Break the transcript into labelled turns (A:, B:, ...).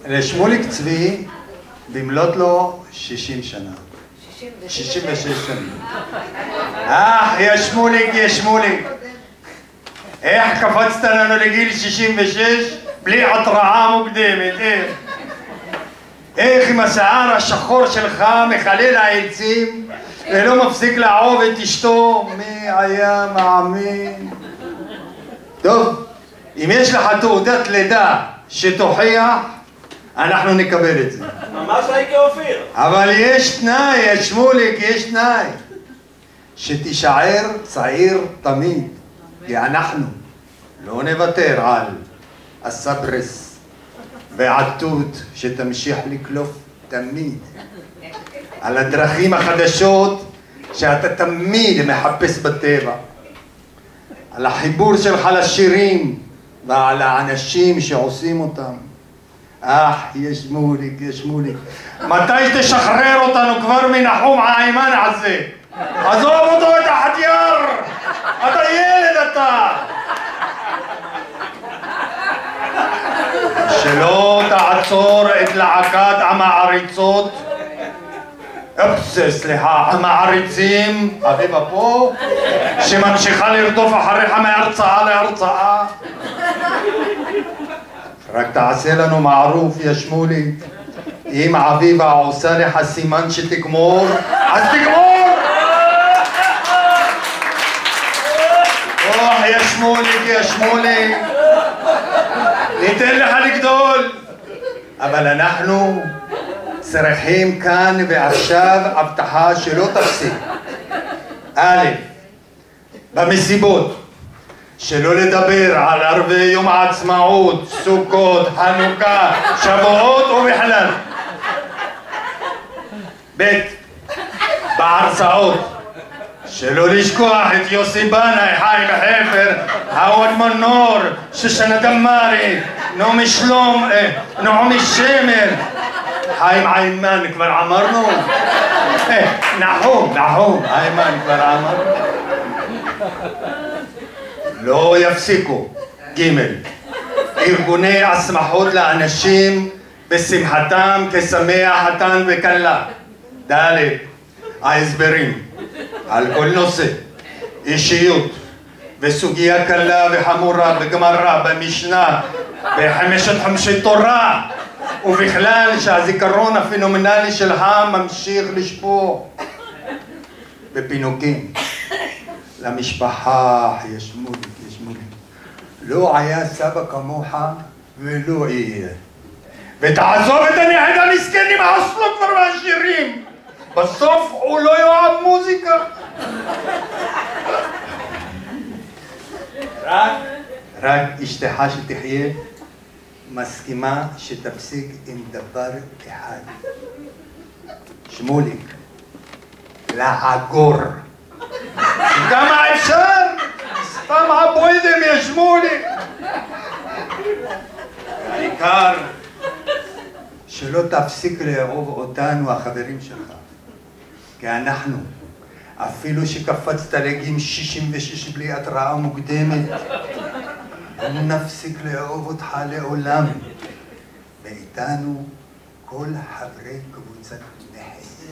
A: לשמוליק צבי במלאת לו 60 שנה. 66 שנים. יא שמוליק, יא שמוליק. איך קפצת לנו לגיל 66 בלי התראה מוקדמת, איך? איך עם השיער השחור שלך מחלל העצים ולא מפסיק לעוב את אשתו? מי היה מאמין? טוב, אם יש לך תעודת לידה שתוכיח, אנחנו נקבל את זה.
B: ממש הייקה אופיר.
A: אבל יש תנאי, יא שמוליק, יש תנאי. שתישאר צעיר תמיד, כי אנחנו לא נוותר על הסברס ועתות שתמשיך לקלוף תמיד, על הדרכים החדשות שאתה תמיד מחפש בטבע, על החיבור שלך לשירים ועל האנשים שעושים אותם. יא שמוליק, יא שמוליק, מתי תשחרר אותנו כבר מנחום העימן הזה? עזוב אותו את החטייר! אתה ילד אתה! שלא תעצור את להקת המעריצות, סליחה, המעריצים, אביבה פה, שממשיכה לרדוף אחריך מהרצאה להרצאה. רק תעשה לנו מערוף, יא שמוליק. אם אביבה עושה לך סימן שתגמור, אז תגמור! יא שמוליק, יא שמוליק. ניתן לך לגדול, אבל אנחנו צריכים כאן ועכשיו הבטחה שלא תפסיק. א', במסיבות, שלא לדבר על ערבי יום העצמאות, סוכות, חנוכה, שבועות ובכלל. ב', בהרצאות, שלא לשכוח את יוסי בנאי, חיים חפר, עווד מנור, שושנה דמארי, נעמי שלום, נעמי שמר, חיים עימן כבר אמרנו? נחום, עימן כבר אמרנו? לא יפסיקו. ג', ארגוני השמחות לאנשים בשמחתם כשמח חתן וכלה. ד', ההסברים על כל נושא, אישיות וסוגיה קלה וחמורה בגמרא, במשנה, בחמשת חומשי תורה, ובכלל שהזיכרון הפנומנלי שלך ממשיך לשפוך בפינוקים למשפחה. יא שמוליק, יא שמוליק, לא היה סבא כמוך ולא יהיה. ותעזוב את הנכד המסכן עם האסלות כבר מהשירים, בסוף הוא לא יאהב מוזיקה. רק אשתך שתחיה מסכימה שתפסיק עם דבר אחד. שמוליק, לעגור. כמה אפשר? סתם הבוידם יא שמוליק. העיקר שלא תפסיק לאהוב אותנו החברים שלך, כי אנחנו, אפילו שקפצת לגיל 66 בלי התראה מוקדמת, לא נפסיק לאהוב אותך לעולם. ואיתנו כל חברי קבוצת נכס.